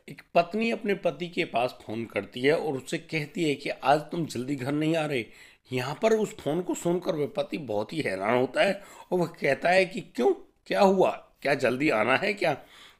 एक पत्नी अपने पति के पास फोन करती है और उससे कहती है कि आज तुम जल्दी घर नहीं आ रहे। यहाँ पर उस फोन को सुनकर वह पति बहुत ही हैरान होता है और वह कहता है कि क्यों, क्या हुआ, क्या जल्दी आना है क्या।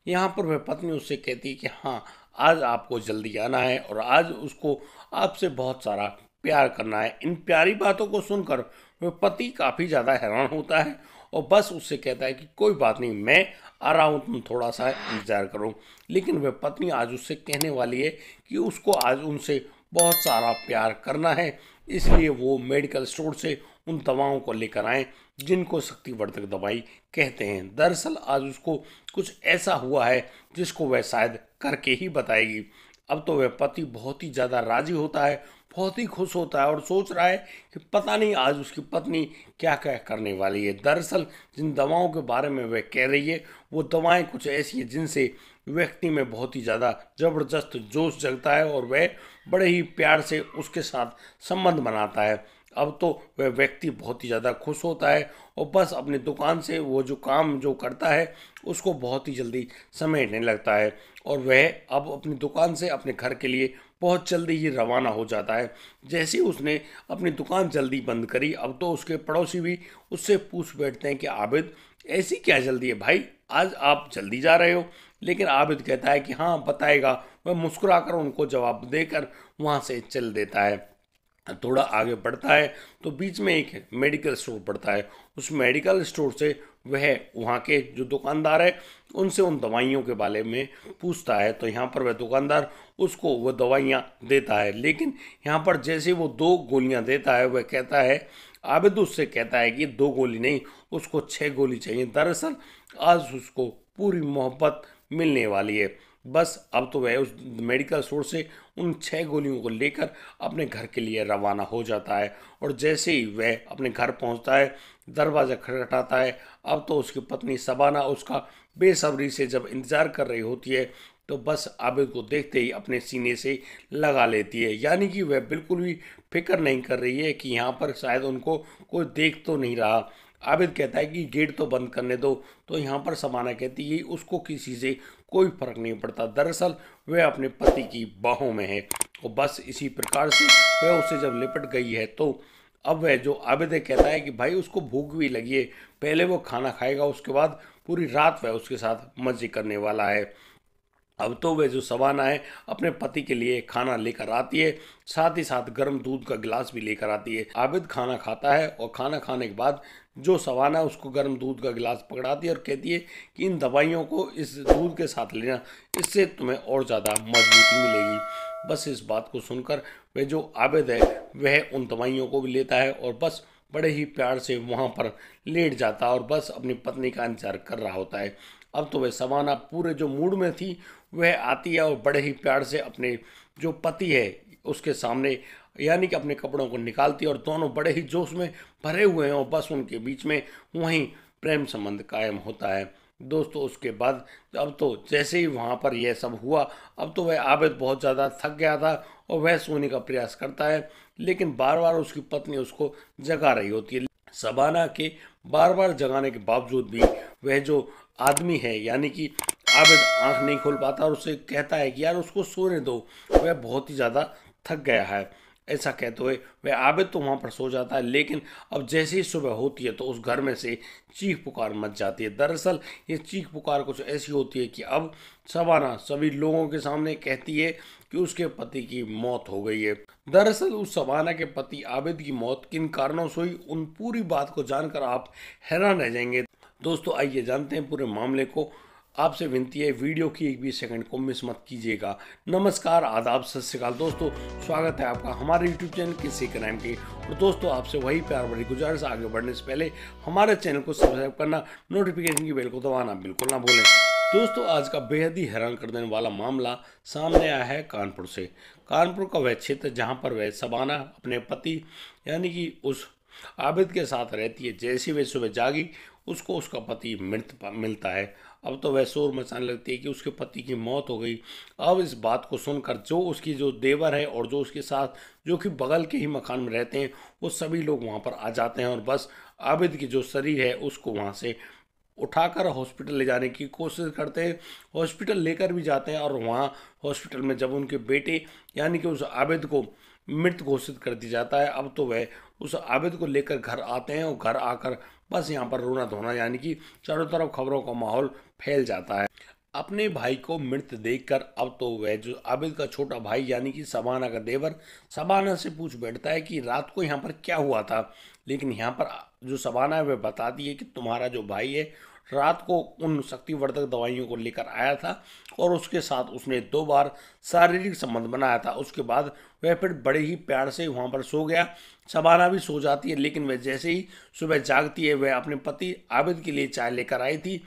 यहाँ पर वह पत्नी उससे कहती है कि हाँ, आज आपको जल्दी आना है और आज उसको आपसे बहुत सारा प्यार करना है। इन प्यारी बातों को सुनकर वह पति काफ़ी ज़्यादा हैरान होता है और बस उससे कहता है कि कोई बात नहीं, मैं आ रहा हूँ, तुम थोड़ा सा इंतजार करो। लेकिन वह पत्नी आज उससे कहने वाली है कि उसको आज उनसे बहुत सारा प्यार करना है, इसलिए वो मेडिकल स्टोर से उन दवाओं को लेकर आए जिनको शक्तिवर्धक दवाई कहते हैं। दरअसल आज उसको कुछ ऐसा हुआ है जिसको वह शायद करके ही बताएगी। अब तो वह पति बहुत ही ज़्यादा राजी होता है, बहुत ही खुश होता है और सोच रहा है कि पता नहीं आज उसकी पत्नी क्या क्या करने वाली है। दरअसल जिन दवाओं के बारे में वह कह रही है वो दवाएं कुछ ऐसी हैं जिनसे व्यक्ति में बहुत ही ज़्यादा ज़बरदस्त जोश जगता है और वह बड़े ही प्यार से उसके साथ संबंध बनाता है। अब तो वह व्यक्ति बहुत ही ज़्यादा खुश होता है और बस अपनी दुकान से वो जो काम जो करता है उसको बहुत ही जल्दी समेटने लगता है और वह अब अपनी दुकान से अपने घर के लिए बहुत जल्दी ही रवाना हो जाता है। जैसे ही उसने अपनी दुकान जल्दी बंद करी, अब तो उसके पड़ोसी भी उससे पूछ बैठते हैं कि आबिद, ऐसी क्या जल्दी है भाई, आज आप जल्दी जा रहे हो। लेकिन आबिद कहता है कि हाँ बताएगा। वह मुस्कुराकर उनको जवाब देकर वहाँ से चल देता है। थोड़ा आगे बढ़ता है तो बीच में एक मेडिकल स्टोर पड़ता है। उस मेडिकल स्टोर से वह वहाँ के जो दुकानदार है उनसे उन दवाइयों के बारे में पूछता है। तो यहाँ पर वह दुकानदार उसको वो दवाइयाँ देता है, लेकिन यहाँ पर जैसे वो 2 गोलियाँ देता है वह कहता है, आबिद उससे कहता है कि 2 गोली नहीं, उसको 6 गोली चाहिए। दरअसल आज उसको पूरी मोहब्बत मिलने वाली है। बस अब तो वह उस मेडिकल स्टोर से उन 6 गोलियों को लेकर अपने घर के लिए रवाना हो जाता है और जैसे ही वह अपने घर पहुंचता है, दरवाज़ा खटखटाता है। अब तो उसकी पत्नी शबाना उसका बेसब्री से जब इंतज़ार कर रही होती है तो बस आबिद को देखते ही अपने सीने से लगा लेती है। यानी कि वह बिल्कुल भी फिक्र नहीं कर रही है कि यहाँ पर शायद उनको कोई देख तो नहीं रहा। आबिद कहता है कि गेट तो बंद करने दो, तो यहाँ पर शबाना कहती है उसको किसी से कोई फर्क नहीं पड़ता। दरअसल वह अपने पति की बाहों में है और बस इसी प्रकार से वह उससे जब लिपट गई है तो अब वह जो आबिद है कहता है कि भाई उसको भूख भी लगी है, पहले वो खाना खाएगा, उसके बाद पूरी रात वह उसके साथ मजे करने वाला है। अब तो वह जो शबाना है अपने पति के लिए खाना लेकर आती है, साथ ही साथ गर्म दूध का गिलास भी लेकर आती है। आबिद खाना खाता है और खाना खाने के बाद जो शबाना है उसको गर्म दूध का गिलास पकड़ाती है और कहती है कि इन दवाइयों को इस दूध के साथ लेना, इससे तुम्हें और ज़्यादा मजबूती मिलेगी। बस इस बात को सुनकर वह जो आबिद है वह उन दवाइयों को भी लेता है और बस बड़े ही प्यार से वहाँ पर लेट जाता है और बस अपनी पत्नी का इंतजार कर रहा होता है। अब तो वह शबाना पूरे जो मूड में थी वह आती है और बड़े ही प्यार से अपने जो पति है उसके सामने यानी कि अपने कपड़ों को निकालती है और दोनों बड़े ही जोश में भरे हुए हैं और बस उनके बीच में वहीं प्रेम संबंध कायम होता है। दोस्तों उसके बाद अब तो जैसे ही वहाँ पर यह सब हुआ, अब तो वह आबिद बहुत ज़्यादा थक गया था और वह सोने का प्रयास करता है, लेकिन बार बार उसकी पत्नी उसको जगा रही होती है। शबाना के बार बार जगाने के बावजूद भी वह जो आदमी है यानी कि आबिद आंख नहीं खोल पाता और उसे कहता है कि यार उसको सोने दो, वह बहुत ही ज़्यादा थक गया है। ऐसा कहते हुए वह आबिद तो वहाँ पर सो जाता है, लेकिन अब जैसे ही सुबह होती है तो उस घर में से चीख पुकार मच जाती है। दरअसल ये चीख पुकार कुछ ऐसी होती है कि अब शबाना सभी लोगों के सामने कहती है कि उसके पति की मौत हो गई है। दरअसल उस शबाना के पति आबिद की मौत किन कारणों से हुई, उन पूरी बात को जानकर आप हैरान रह जाएंगे। दोस्तों आइए जानते हैं पूरे मामले को। आपसे विनती है वीडियो की एक भी सेकंड को मिस मत कीजिएगा। नमस्कार, आदाब, सत श्री अकाल दोस्तों, स्वागत है आपका हमारे यूट्यूब चैनल किसी क्राइम के। और दोस्तों आपसे वही प्यार भरी गुजारिश, आगे बढ़ने से पहले हमारे चैनल को सब्सक्राइब करना, नोटिफिकेशन की बेल को दबाना बिल्कुल ना भूलें। दोस्तों आज का बेहद ही हैरान कर देने वाला मामला सामने आया है कानपुर से। कानपुर का वह क्षेत्र जहाँ पर वह शबाना अपने पति यानी कि उस आबिद के साथ रहती है। जैसे वह सुबह जागी उसको उसका पति मृत मिलता है। अब तो वह शोर मचाने लगती है कि उसके पति की मौत हो गई। अब इस बात को सुनकर जो उसकी जो देवर है और जो उसके साथ जो कि बगल के ही मकान में रहते हैं वो सभी लोग वहाँ पर आ जाते हैं और बस आबिद की जो शरीर है उसको वहाँ से उठाकर हॉस्पिटल ले जाने की कोशिश करते हैं। हॉस्पिटल लेकर भी जाते हैं और वहाँ हॉस्पिटल में जब उनके बेटे यानी कि उस आबिद को मृत घोषित कर दिया जाता है, अब तो वह उस आबिद को लेकर घर आते हैं और घर आकर बस यहाँ पर रोना धोना यानी कि चारों तरफ खबरों का माहौल फैल जाता है। अपने भाई को मृत देखकर अब तो वह जो आबिद का छोटा भाई यानी कि शबाना का देवर शबाना से पूछ बैठता है कि रात को यहाँ पर क्या हुआ था। लेकिन यहाँ पर जो शबाना है वह बताती है कि तुम्हारा जो भाई है रात को उन शक्तिवर्धक दवाइयों को लेकर आया था और उसके साथ उसने 2 बार शारीरिक संबंध बनाया था। उसके बाद वह फिर बड़े ही प्यार से वहाँ पर सो गया। शबाना भी सो जाती है, लेकिन वह जैसे ही सुबह जागती है वह अपने पति आबिद के लिए चाय लेकर आई थी।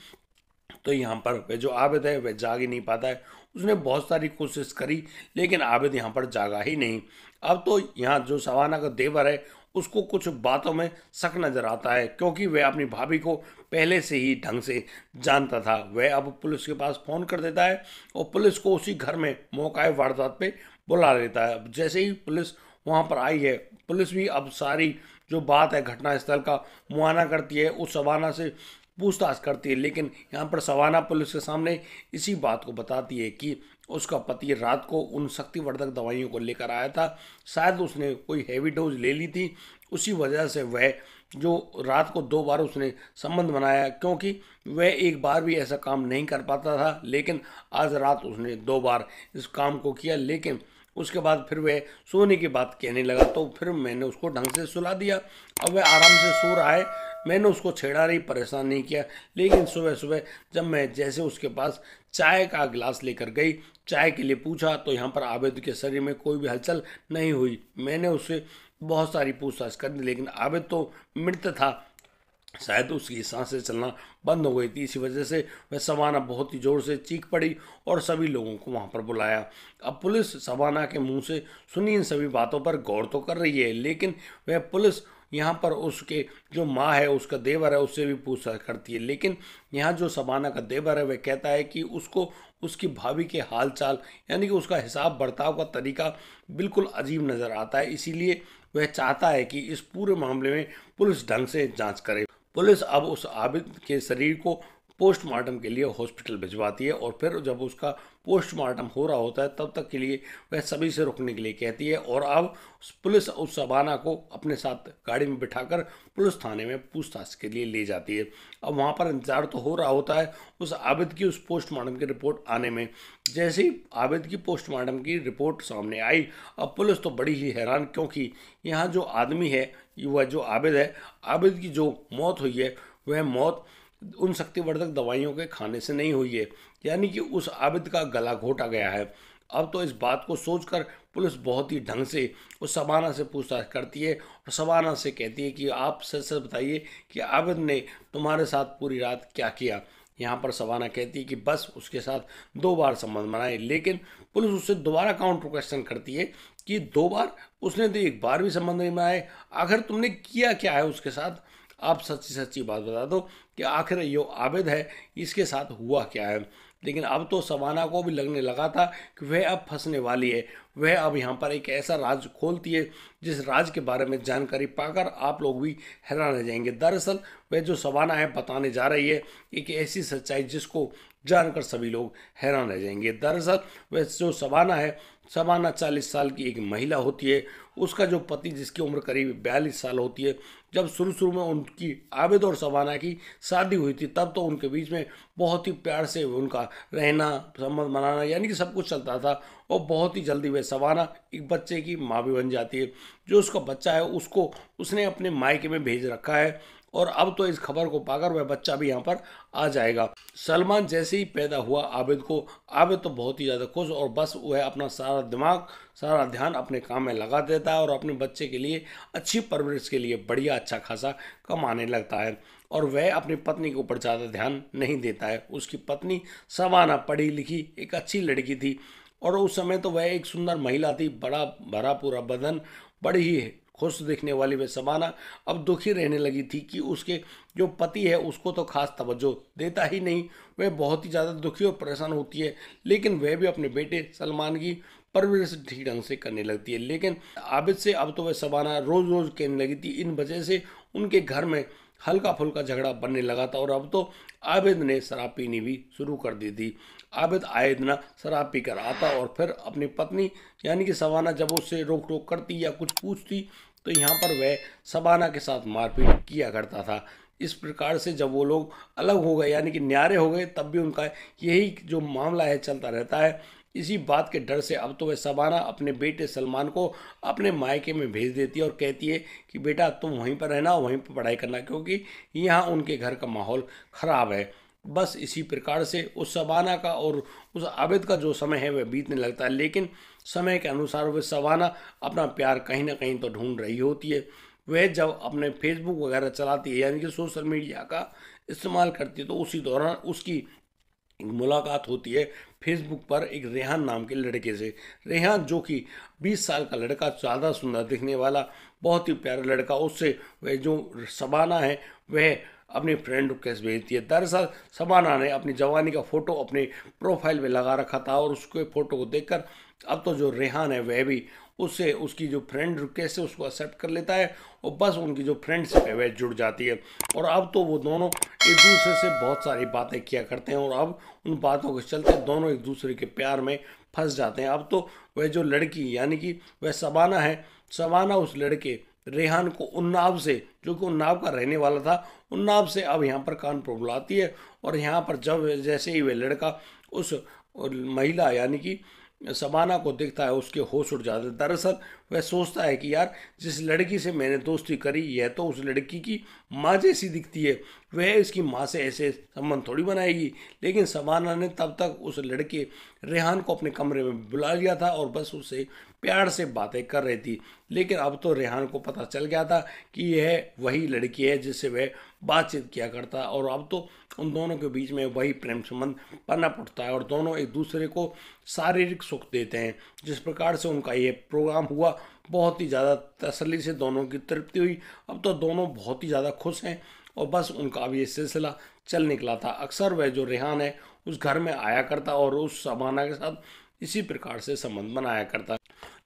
तो यहाँ पर वह जो आबिद है वह जाग ही नहीं पाता है। उसने बहुत सारी कोशिश करी लेकिन आबिद यहाँ पर जागा ही नहीं। अब तो यहाँ जो शबाना का देवर है उसको कुछ बातों में शक नजर आता है, क्योंकि वह अपनी भाभी को पहले से ही ढंग से जानता था। वह अब पुलिस के पास फोन कर देता है और पुलिस को उसी घर में मौका वारदात पे बुला लेता है। जैसे ही पुलिस वहां पर आई है, पुलिस भी अब सारी जो बात है घटनास्थल का मुआयना करती है, उस शबाना से पूछताछ करती है। लेकिन यहाँ पर शबाना पुलिस के सामने इसी बात को बताती है कि उसका पति रात को उन शक्तिवर्धक दवाइयों को लेकर आया था। शायद उसने कोई हैवी डोज ले ली थी, उसी वजह से वह जो रात को 2 बार उसने संबंध बनाया, क्योंकि वह एक बार भी ऐसा काम नहीं कर पाता था। लेकिन आज रात उसने 2 बार इस काम को किया। लेकिन उसके बाद फिर वह सोने की बात कहने लगा, तो फिर मैंने उसको ढंग से सुला दिया। अब वह आराम से सो रहा है, मैंने उसको छेड़ा नहीं, परेशान नहीं किया। लेकिन सुबह सुबह जब मैं जैसे उसके पास चाय का गिलास लेकर गई, चाय के लिए पूछा, तो यहाँ पर आबिद के शरीर में कोई भी हलचल नहीं हुई। मैंने उससे बहुत सारी पूछताछ कर दी, लेकिन आबिद तो मृत था। शायद उसकी सांसें चलना बंद हो गई थी, इसी वजह से वह शबाना बहुत ही जोर से चीख पड़ी और सभी लोगों को वहां पर बुलाया। अब पुलिस शबाना के मुंह से सुनी इन सभी बातों पर गौर तो कर रही है, लेकिन वह पुलिस यहाँ पर उसके जो माँ है, उसका देवर है, उससे भी पूछताछ करती है। लेकिन यहाँ जो शबाना का देवर है वह कहता है कि उसको उसकी भाभी के हाल चाल यानी कि उसका हिसाब बर्ताव का तरीका बिल्कुल अजीब नज़र आता है। इसीलिए वह चाहता है कि इस पूरे मामले में पुलिस ढंग से जांच करे। पुलिस अब उस आबिद के शरीर को पोस्टमार्टम के लिए हॉस्पिटल भिजवाती है और फिर जब उसका पोस्टमार्टम हो रहा होता है तब तक के लिए वह सभी से रुकने के लिए कहती है। और अब पुलिस उस शबाना को अपने साथ गाड़ी में बिठाकर पुलिस थाने में पूछताछ के लिए ले जाती है। अब वहाँ पर इंतजार तो हो रहा होता है उस आबिद की उस पोस्टमार्टम की रिपोर्ट आने में। जैसे ही आबिद की पोस्टमार्टम की रिपोर्ट सामने आई, अब पुलिस तो बड़ी ही हैरान, क्योंकि यहाँ जो आदमी है वह जो आबिद है, आबिद की जो मौत हुई है वह मौत उन शक्तिवर्धक दवाइयों के खाने से नहीं हुई है, यानी कि उस आबिद का गला घोटा गया है। अब तो इस बात को सोचकर पुलिस बहुत ही ढंग से उस शबाना से पूछताछ करती है और शबाना से कहती है कि आप सच सच बताइए कि आबिद ने तुम्हारे साथ पूरी रात क्या किया। यहाँ पर शबाना कहती है कि बस उसके साथ 2 बार संबंध बनाए। लेकिन पुलिस उससे दोबारा काउंटर क्वेश्चन करती है कि 2 बार, उसने तो एक बार भी संबंध नहीं बनाए, आखिर तुमने किया क्या है उसके साथ। आप सच्ची सच्ची बात बता दो कि आखिर यो आबिद है इसके साथ हुआ क्या है। लेकिन अब तो शबाना को भी लगने लगा था कि वह अब फंसने वाली है। वह अब यहाँ पर एक ऐसा राज खोलती है जिस राज के बारे में जानकारी पाकर आप लोग भी हैरान रह जाएंगे। दरअसल वह जो शबाना है बताने जा रही है एक ऐसी सच्चाई जिसको जानकर सभी लोग हैरान रह जाएंगे। दरअसल वह जो शबाना है, शबाना 40 साल की एक महिला होती है। उसका जो पति जिसकी उम्र करीब 42 साल होती है, जब शुरू शुरू में उनकी आबिद और शबाना की शादी हुई थी तब तो उनके बीच में बहुत ही प्यार से उनका रहना, संबंध बनाना यानी कि सब कुछ चलता था। और बहुत ही जल्दी वह शबाना एक बच्चे की माँ भी बन जाती है। जो उसका बच्चा है उसको उसने अपने मायके में भेज रखा है और अब तो इस खबर को पाकर वह बच्चा भी यहाँ पर आ जाएगा। सलमान जैसे ही पैदा हुआ आबिद को, आबिद तो बहुत ही ज़्यादा खुश और बस वह अपना सारा दिमाग, सारा ध्यान अपने काम में लगा देता है और अपने बच्चे के लिए अच्छी परवरिश के लिए बढ़िया अच्छा खासा कमाने लगता है। और वह अपनी पत्नी के ऊपर ज़्यादा ध्यान नहीं देता है। उसकी पत्नी शबाना पढ़ी लिखी एक अच्छी लड़की थी और उस समय तो वह एक सुंदर महिला थी, बड़ा भरा पूरा बदन, बड़ी ही खुश दिखने वाली वह शबाना अब दुखी रहने लगी थी कि उसके जो पति है उसको तो खास तवज्जो देता ही नहीं। वह बहुत ही ज़्यादा दुखी और परेशान होती है, लेकिन वह भी अपने बेटे सलमान की परवरिश ठीक ढंग से करने लगती है। लेकिन आबिद से अब तो वह शबाना रोज़ रोज़ कहने लगी थी। इन वजह से उनके घर में हल्का फुल्का झगड़ा बनने लगा था और अब तो आबिद ने शराब पीनी भी शुरू कर दी थी। आबिद आए दिन शराब पी कर आता और फिर अपनी पत्नी यानी कि शबाना जब उससे रोक टोक करती या कुछ पूछती तो यहाँ पर वह शबाना के साथ मारपीट किया करता था। इस प्रकार से जब वो लोग अलग हो गए यानी कि न्यारे हो गए तब भी उनका यही जो मामला है चलता रहता है। इसी बात के डर से अब तो वह शबाना अपने बेटे सलमान को अपने मायके में भेज देती है और कहती है कि बेटा तुम वहीं पर रहना, वहीं पर पढ़ाई करना, क्योंकि यहाँ उनके घर का माहौल ख़राब है। बस इसी प्रकार से उस शबाना का और उस आबिद का जो समय है वह बीतने लगता है, लेकिन समय के अनुसार वह शबाना अपना प्यार कहीं ना कहीं तो ढूंढ रही होती है। वह जब अपने फेसबुक वगैरह चलाती है यानी कि सोशल मीडिया का इस्तेमाल करती है तो उसी दौरान उसकी एक मुलाकात होती है फेसबुक पर एक रेहान नाम के लड़के से। रेहान जो कि 20 साल का लड़का, ज़्यादा सुंदर दिखने वाला, बहुत ही प्यारा लड़का, उससे वह जो शबाना है वह अपनी फ्रेंड रिक्वेस्ट भेजती है। दरअसल शबाना ने अपनी जवानी का फ़ोटो अपने प्रोफाइल में लगा रखा था और उसके फ़ोटो को देखकर अब तो जो रेहान है वह भी उससे उसकी जो फ्रेंड रिक्वेस्ट है उसको एक्सेप्ट कर लेता है और बस उनकी जो फ्रेंडशिप है वह जुड़ जाती है। और अब तो वो दोनों एक दूसरे से बहुत सारी बातें किया करते हैं और अब उन बातों के चलते दोनों एक दूसरे के प्यार में फंस जाते हैं। अब तो वह जो लड़की यानी कि वह शबाना है, शबाना उस लड़के रेहान को उन्नाव से, जो कि उन्नाव का रहने वाला था, उन्नाव से अब यहाँ पर कानपुर बुलाती है। और यहाँ पर जब जैसे ही वह लड़का उस महिला यानी कि शबाना को देखता है उसके होश उड़ जाते हैं। दरअसल वह सोचता है कि यार जिस लड़की से मैंने दोस्ती करी यह तो उस लड़की की माँ जैसी दिखती है, वह इसकी माँ से ऐसे संबंध थोड़ी बनाएगी। लेकिन शबाना ने तब तक उस लड़के रेहान को अपने कमरे में बुला लिया था और बस उससे प्यार से बातें कर रही थी। लेकिन अब तो रेहान को पता चल गया था कि यह वही लड़की है जिससे वह बातचीत किया करता है और अब तो उन दोनों के बीच में वही प्रेम संबंध पनप उठता है और दोनों एक दूसरे को शारीरिक सुख देते हैं। जिस प्रकार से उनका ये प्रोग्राम हुआ, बहुत ही ज़्यादा तसल्ली से दोनों की तृप्ति हुई। अब तो दोनों बहुत ही ज़्यादा खुश हैं और बस उनका अब ये सिलसिला चल निकला था। अक्सर वह जो रेहान है उस घर में आया करता और उस शबाना के साथ इसी प्रकार से संबंध बनाया करता।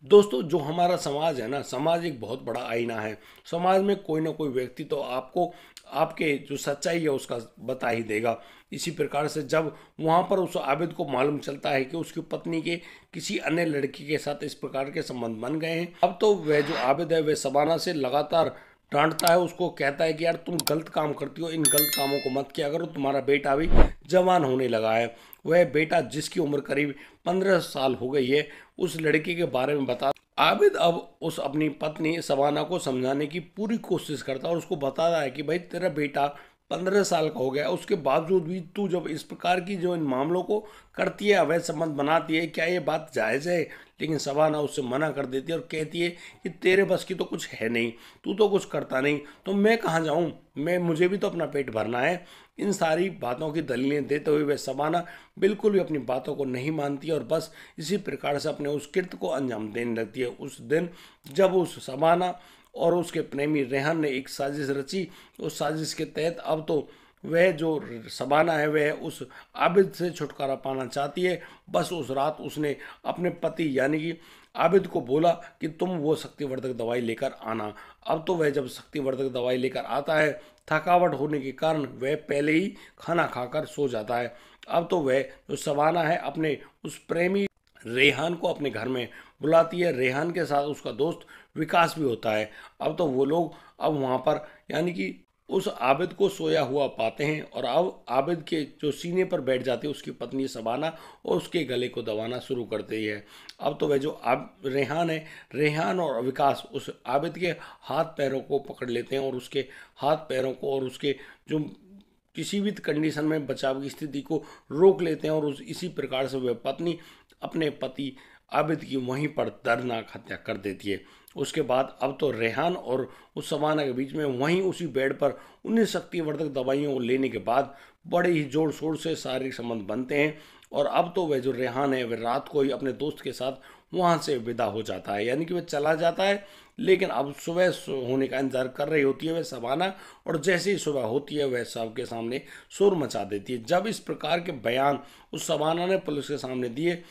दोस्तों, जो हमारा समाज है ना, समाज एक बहुत बड़ा आईना है। समाज में कोई ना कोई व्यक्ति तो आपको आपके जो सच्चाई है उसका बता ही देगा। इसी प्रकार से जब वहाँ पर उस आबिद को मालूम चलता है कि उसकी पत्नी के किसी अन्य लड़की के साथ इस प्रकार के संबंध बन गए हैं, अब तो वह जो आबिद है वह शबाना से लगातार डांटता है, उसको कहता है कि यार तुम गलत काम करती हो, इन गलत कामों को मत किया करो, तुम्हारा बेटा भी जवान होने लगा है। वह बेटा जिसकी उम्र करीब 15 साल हो गई है उस लड़के के बारे में बता आबिद अब उस अपनी पत्नी शबाना को समझाने की पूरी कोशिश करता है और उसको बताता है कि भाई तेरा बेटा 15 साल का हो गया, उसके बावजूद भी तू जब इस प्रकार की जो इन मामलों को करती है, अवैध संबंध बनाती है, क्या ये बात जायज़ है? लेकिन शबाना उससे मना कर देती है और कहती है कि तेरे बस की तो कुछ है नहीं, तू तो कुछ करता नहीं, तो मैं कहाँ जाऊँ, मुझे भी तो अपना पेट भरना है। इन सारी बातों की दलीलें देते हुए वह शबाना बिल्कुल भी अपनी बातों को नहीं मानती और बस इसी प्रकार से अपने उस कृत्य को अंजाम देने लगती है। उस दिन जब उस शबाना और उसके प्रेमी रेहान ने एक साजिश रची, उस साजिश के तहत अब तो वह जो शबाना है वह उस आबिद से छुटकारा पाना चाहती है। बस उस रात उसने अपने पति यानी कि आबिद को बोला कि तुम वो शक्तिवर्धक दवाई लेकर आना। अब तो वह जब शक्तिवर्धक दवाई लेकर आता है, थकावट होने के कारण वह पहले ही खाना खाकर सो जाता है। अब तो वह जो शबाना है अपने उस प्रेमी रेहान को अपने घर में बुलाती है। रेहान के साथ उसका दोस्त विकास भी होता है। अब तो वो लोग अब वहाँ पर यानी कि उस आबिद को सोया हुआ पाते हैं और अब आबिद के जो सीने पर बैठ जाती है उसकी पत्नी शबाना और उसके गले को दबाना शुरू करती है। अब तो वह जो रेहान है, रेहान और विकास उस आबिद के हाथ पैरों को पकड़ लेते हैं और उसके हाथ पैरों को और उसके जो किसी भी कंडीशन में बचाव की स्थिति को रोक लेते हैं और उस इसी प्रकार से वह पत्नी अपने पति आबिद की वहीं पर दर्दनाक हत्या कर देती है। उसके बाद अब तो रेहान और उस शबाना के बीच में वहीं उसी बेड पर उन्हीं शक्तिवर्धक दवाइयों को लेने के बाद बड़े ही जोर शोर से शारीरिक संबंध बनते हैं। और अब तो वह जो रेहान है वह रात को ही अपने दोस्त के साथ वहाँ से विदा हो जाता है, यानी कि वह चला जाता है। लेकिन अब सुबह होने का इंतजार कर रही होती है वह शबाना, और जैसे ही सुबह होती है वह सबके सामने शोर मचा देती है। जब इस प्रकार के बयान उस शबाना ने पुलिस के सामने दिए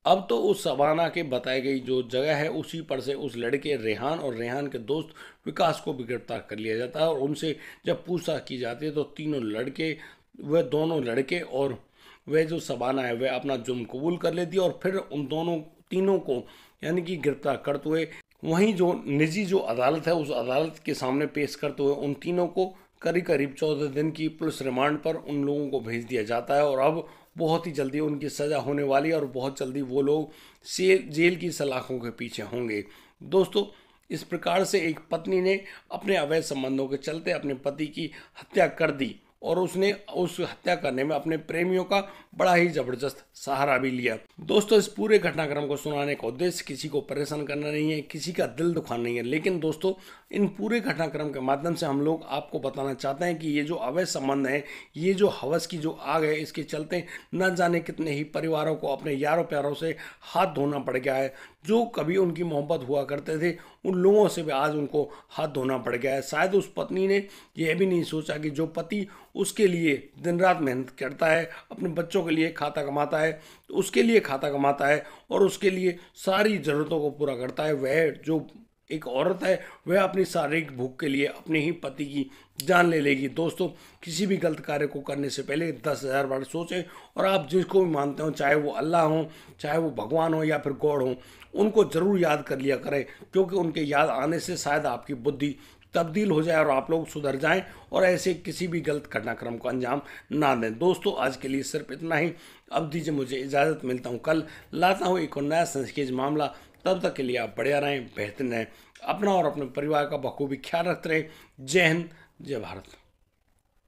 अब तो उस शबाना के बताई गई जो जगह है उसी पर से उस लड़के रेहान और रेहान के दोस्त विकास को भी गिरफ्तार कर लिया जाता है और उनसे जब पूछताछ की जाती है तो तीनों लड़के, वह दोनों लड़के और वह जो शबाना है वह अपना जुर्म कबूल कर लेती है और फिर उन दोनों तीनों को यानी कि गिरफ्तार करते हुए वहीं जो निजी जो अदालत है उस अदालत के सामने पेश करते हुए उन तीनों को करीब करीब 14 दिन की पुलिस रिमांड पर उन लोगों को भेज दिया जाता है और अब बहुत ही जल्दी उनकी सज़ा होने वाली है और बहुत जल्दी वो लोग जेल की सलाखों के पीछे होंगे। दोस्तों, इस प्रकार से एक पत्नी ने अपने अवैध संबंधों के चलते अपने पति की हत्या कर दी और उसने उस हत्या करने में अपने प्रेमियों का बड़ा ही जबरदस्त सहारा भी लिया। दोस्तों, इस पूरे घटनाक्रम को सुनाने का उद्देश्य किसी को परेशान करना नहीं है, किसी का दिल दुखाना नहीं है, लेकिन दोस्तों इन पूरे घटनाक्रम के माध्यम से हम लोग आपको बताना चाहते हैं कि ये जो अवैध संबंध है, ये जो हवस की जो आग है, इसके चलते न जाने कितने ही परिवारों को अपने यारों प्यारों से हाथ धोना पड़ गया है। जो कभी उनकी मोहब्बत हुआ करते थे उन लोगों से भी आज उनको हाथ धोना पड़ गया है। शायद उस पत्नी ने यह भी नहीं सोचा कि जो पति उसके लिए दिन रात मेहनत करता है, अपने बच्चों के लिए खाता कमाता है, उसके लिए खाता कमाता है और उसके लिए सारी ज़रूरतों को पूरा करता है, वह जो एक औरत है वह अपनी शारीरिक भूख के लिए अपने ही पति की जान ले लेगी। दोस्तों, किसी भी गलत कार्य को करने से पहले 10,000 बार सोचें और आप जिसको भी मानते हो, चाहे वो अल्लाह हो, चाहे वो भगवान हो या फिर गॉड हो, उनको ज़रूर याद कर लिया करें, क्योंकि उनके याद आने से शायद आपकी बुद्धि तब्दील हो जाए और आप लोग सुधर जाएं और ऐसे किसी भी गलत घटनाक्रम को अंजाम ना दें। दोस्तों, आज के लिए सिर्फ इतना ही। अब दीजिए मुझे इजाज़त, मिलता हूँ कल, लाता हूँ एक और नया संस्केज मामला। तब तक के लिए आप बढ़िया रहें, बेहतर रहें, अपना और अपने परिवार का बखूबी ख्याल रखते रहें। जय हिंद, जय भारत।